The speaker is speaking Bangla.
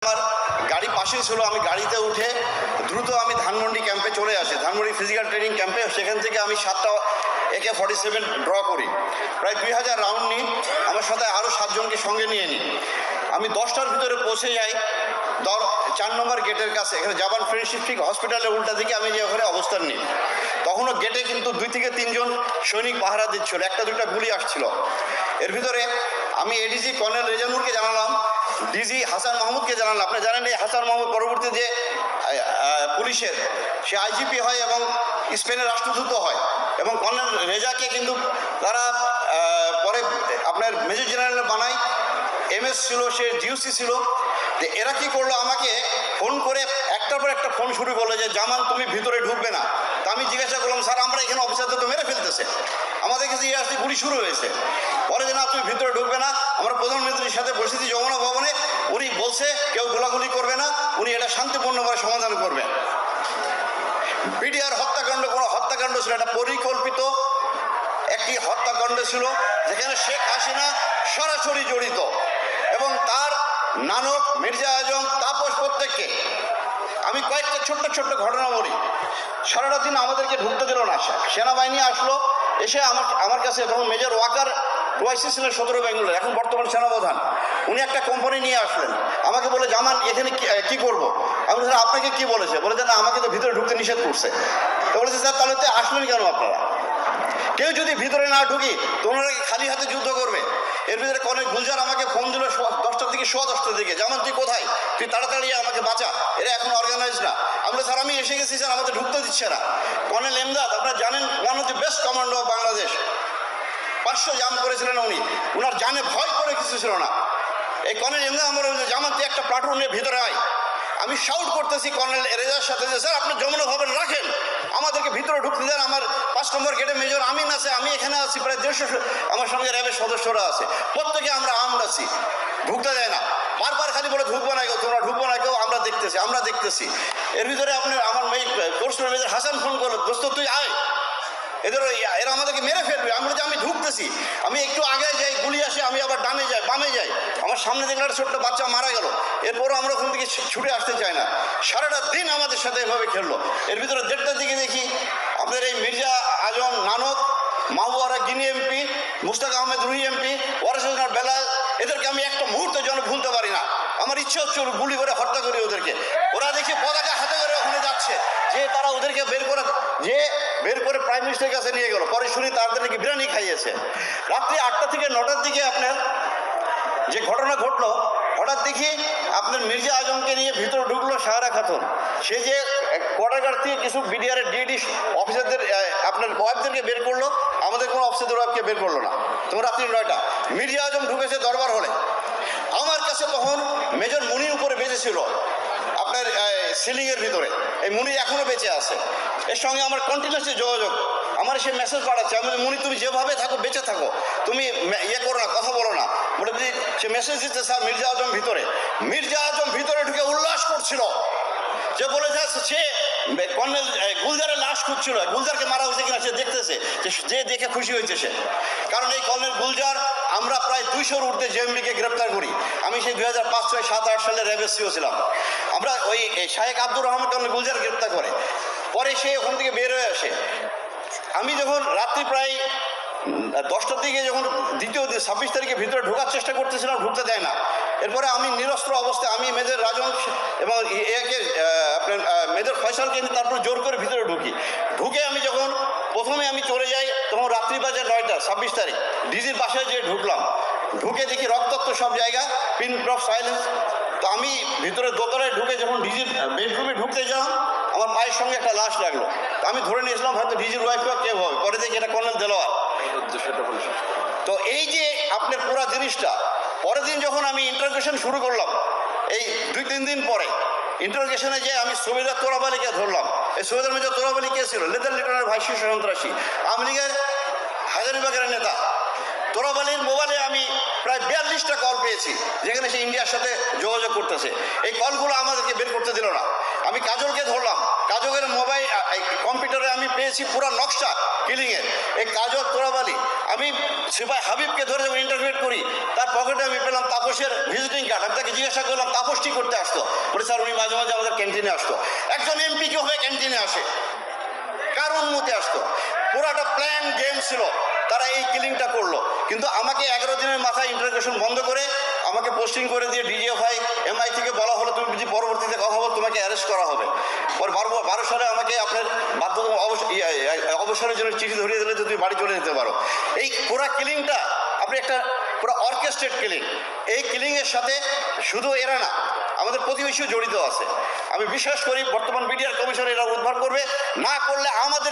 আমার গাড়ি পাশেই ছিল, আমি গাড়িতে উঠে দ্রুত আমি ধানমন্ডি ক্যাম্পে চলে আসি, ধানমন্ডি ফিজিক্যাল ট্রেনিং ক্যাম্পে। সেখান থেকে আমি 7টা AK-47 ড্র করি, প্রায় 2000 রাউন্ড নিই। আমার সাথে আরও 7 জনকে সঙ্গে নিয়ে নিই। আমি 10টার ভিতরে পৌঁছে যাই 4 নম্বর গেটের কাছে, এখানে জাপান ফ্রেন্ডশিপ ঠিক হসপিটালের উল্টা দিকে আমি যে ওখানে অবস্থান নিই। তখনও গেটে কিন্তু 2 থেকে 3 জন সৈনিক পাহারা দিচ্ছিল, 1টা-2টা গুলি আসছিল। এর ভিতরে আমি এডিজি কর্নেল রেজানুরকে জানালাম, ডিজি হাসান মাহমুদকে জানালাম। আপনি জানেন এই হাসান মাহমুদ পরবর্তী যে পুলিশের সে IGP হয় এবং স্পেনের রাষ্ট্রদূত হয়, এবং কর্নেল রেজাকে কিন্তু তারা পরে আপনার মেজর জেনারেল বানায়। MS ছিল, সে DUC ছিল। তো এরা কি করলো, আমাকে ফোন করে একটার পর একটা ফোন শুরু করলো যে জামান তুমি ভিতরে ঢুকবে না। তা আমি জিজ্ঞাসা করলাম, স্যার আমরা এখানে অফিসারদের তো মেরে ফেলতেছে, আমাদের কাছে এই আসতে গুলি শুরু হয়েছে। পরে যে না তুমি ভিতরে ঢুকবে না, আমরা প্রধানমন্ত্রীর সাথে বসেছি যমুনা ভবনে, উনি বলছে কেউ গোলাগুলি করবে না, উনি এটা শান্তিপূর্ণভাবে সমাধান করবেন। BDR হত্যাকাণ্ড কোনো হত্যাকাণ্ড ছিল, এটা পরিকল্পিত একটি হত্যাকাণ্ড ছিল, যেখানে শেখ হাসিনা সরাসরি জড়িত এবং তার নানক মির্জা আজম তাপস প্রত্যেককে। আমি কয়েকটা ছোট্ট ছোট্ট ঘটনা বলি। সারাটা দিন আমাদেরকে ঢুকতে দিল না, সেনাবাহিনী আসলো, এসে আমার কাছে তখন মেজর ওয়াকার ওয়াইসি ছিলেন 17 বেঙ্গলের, এখন বর্তমান সেনাপ্রধান। উনি একটা কোম্পানি নিয়ে আসলেন, আমাকে বলে জামান এখানে কি করবো। আমি বলছি আপনাকে কি বলেছে, বলে যে না আমাকে তো ভিতরে ঢুকতে নিষেধ করছে। তো বলেছে স্যার তাহলে তো আসলেন কেন আপনারা, কেউ যদি ভিতরে না ঢুকি তোমরা খালি হাতে যুদ্ধ করবে। এর ভিতরে কর্নেল গুলজার আমাকে ফোন দিল 10টার দিকে, 10:15 দিকে, জামান তুই কোথায়, তুই তাড়াতাড়ি আমাকে বাঁচা, এরা এখন অর্গানাইজ না। আমরা স্যার আমি এসে গেছি স্যার, আমাদের ঢুকতে দিচ্ছে না। কর্নেল এমদাদ আপনারা জানেন, one of the best commando of Bangladesh, 500 জাম করেছিলেন উনি, ওনার জানে ভয় করে কিছু ছিল না। এই কর্নেল এমদাদ আমার জামান তুই একটা প্লাটুন নিয়ে ভিতরে আয়। আমি শাউট করতেছি কর্নেল রেজার সাথে যে স্যার আপনি যমুনা ভবন রাখেন, আমাদেরকে ভিতরে ঢুকতে দেন। আমার 5 নম্বর গেটে মেজর আমিন আছে, আমি এখানে আছি, প্রায় 150 আমার সঙ্গে র্যাবের সদস্যরা আছে, প্রত্যেকে আমরা আর্মড আছি, ঢুকতে দেয় না। বারবার খালি বলে ঢুকবো না কেউ, তোমরা ঢুকবো না কেউ, আমরা দেখতেছি। এর ভিতরে আপনার আমার কোর্স মেজর হাসান ফোন করলো, দোস্ত তুই আয়, এরা আমাদেরকে মেরে ফেলবে। আমি বলছি আমি ঢুকতেছি, আমি একটু আগে যাই, গুলি আসে, আমি আবার ডানে যাই, বামে যাই, আমার সামনে দেখলে একটা ছোট্ট বাচ্চা মারা গেল। এরপরও আমরা ওখান থেকে ছুটে আসতে চাই না। সারাটা দিন আমাদের সাথে এভাবে খেললো। এর ভিতরে 1:30টার দিকে দেখি আপনার এই মির্জা আজম, নানক, মাহবুবারা গিনি MP, মুস্তাক আহমেদ রুহি MP, ওয়ারেস হোসেন বেলাল, এদেরকে আমি একটা মুহূর্তের জন্য ভুলতে পারি না। আমার ইচ্ছে হচ্ছে গুলি করে হত্যা করি ওদেরকে। ওরা দেখি পতাকা হাতে করে ওখানে যাচ্ছে, যে তারা ওদেরকে বের করে প্রাইম মিনিস্টারের কাছে নিয়ে গেল। পরে শুনি তাদের নাকি বিরিয়ানি খাইয়েছে। রাত্রি 8টা থেকে 9টার দিকে আপনার যে ঘটনা ঘটলো, হঠাৎ দেখি আপনার মির্জা আজমকে নিয়ে ভিতরে ঢুকলো সাহারা খাতুন। সে যে কোয়ার্টার থেকে কিছু BDR DD অফিসারদের আপনার ওয়াইফদেরকে বের করলো, আমাদের কোনো অফিসারদের ওয়াইফকে বের করলো না। তখন রাত্রি 9টা মির্জা আজম ঢুকেছে দরবার হলে। আমার কাছে তখন মেজর মুনির উপরে বেঁচেছিল আপনার সিলিংয়ের ভিতরে, এই মুনি এখনও বেঁচে আছে। এর সঙ্গে আমার কন্টিনিউসলি যোগাযোগ, আমার সে মেসেজ পাঠাচ্ছে, আমি মুনি তুমি যেভাবে থাকো বেঁচে থাকো, তুমি করো না, কথা বলো না। বলে সে মেসেজ দিচ্ছে স্যার মির্জা আজম ভিতরে ঢুকে উল্লাস করছিল, যে বলে যাচ্ছে সে কর্নেল গুলজারের লাশ খুঁজছিল, গুলজারকে মারা হয়েছে কিনা সে দেখতেছে, যে দেখে খুশি হয়েছে সে। কারণ এই কর্নেল গুলজার আমরা প্রায় 200-র ঊর্ধ্বে JMB-কে গ্রেপ্তার করি। আমি সেই 2005, 6, 7, 8 সালে র্যাবের CO ছিলাম। আমরা ওই শাহেক আব্দুর রহমান কর্নেল গুলজার গ্রেপ্তার করে, পরে সে ওখান থেকে বের হয়ে আসে। আমি যখন রাত্রি প্রায় 10টার দিকে যখন 26 তারিখে ভিতরে ঢোকার চেষ্টা করতেছিলাম, ঢুকতে দেয় না। এরপরে আমি নিরস্ত্র অবস্থায় আমি মেজর রাজন এবং আপনার মেজর ফয়সালকে তারপর জোর করে ভিতরে ঢুকে আমি যখন প্রথমে আমি চলে যাই, তখন রাত্রি বাজে 9টা, 26 তারিখ ডিজির বাসায় যেয়ে ঢুকে দেখি রক্তাক্ত সব জায়গা, পিন ড্রপ সাইলেন্স। তো আমি ভিতরে দোতলায় ঢুকে যখন ডিজির বেডরুমে ঢুকতে যাও, আমার পায়ের সঙ্গে একটা লাশ লাগলো। আমি ধরে নিয়েছিলাম হয়তো ডিজির ওয়াইফ কেউ হবে, পরে দেখি এটা কর্নেল দেলোয়ার। তো এই যে আপনার পুরো জিনিসটা, পরের দিন যখন আমি ইন্টারোগেশন শুরু করলাম, এই 2-3 দিন পরে ইন্টারোগেশনে যে আমি সুবেদার তোরাব আলীকে ধরলাম। এই সুবেদার মেজর তোরাব আলী কে ছিল? লেদার লিটনের ভাইস সন্ত্রাসী, আওয়ামী লীগের হাজারীবাগের নেতা। তোরাব আলীর মোবাইলে আমি প্রায় 42টা কল পেয়েছি, যেখানে সে ইন্ডিয়ার সাথে যোগাযোগ করতেছে। এই কলগুলো আমাদেরকে বের করতে দিল না। আমি কাজলকে ধরলাম, কাজলের মোবাইল কম্পিউটারে আমি পেয়েছি পুরো নকশা কিলিংয়ের। এই কাজল তোরাব আলী আমি সিপাই হাবিবকে ধরে যখন ইন্টারভিউ করি, তার পকেটে আমি পেলাম তাপসের ভিজিটিং কার্ড। আমি তাকে জিজ্ঞাসা করলাম তাপস কি করতে আসতো, বলে স্যার উনি মাঝে মাঝে আমাদের ক্যান্টিনে আসতো। একজন এমপি কিভাবে ক্যান্টিনে আসে, কার অনুমতি আসতো? পুরাটা প্ল্যান গেম ছিল, তারা এই কিলিংটা করলো। কিন্তু আমাকে 11 দিনের মাথায় ইন্টারোগেশন বন্ধ করে আমাকে পোস্টিং করে দিয়ে ডিজিএফআই এমআই থেকে বলা হলো তুমি যদি পরবর্তীতে কথা বল তোমাকে অ্যারেস্ট করা হবে। পরে 12 সালে আমাকে আপনার অবসরের জন্য চিঠি ধরিয়ে দিলে যে তুমি বাড়ি চলে যেতে পারো। এই পুরা কিলিংটা আপনি একটা পুরো অর্কেস্ট্রেট কিলিং। এই কিলিংয়ের সাথে শুধু এরা না, আমাদের প্রতিবেশীও জড়িত আছে। আমি বিশ্বাস করি বর্তমান বিডিআর কমিশন এরা উদ্ধার করবে, না করলে আমাদের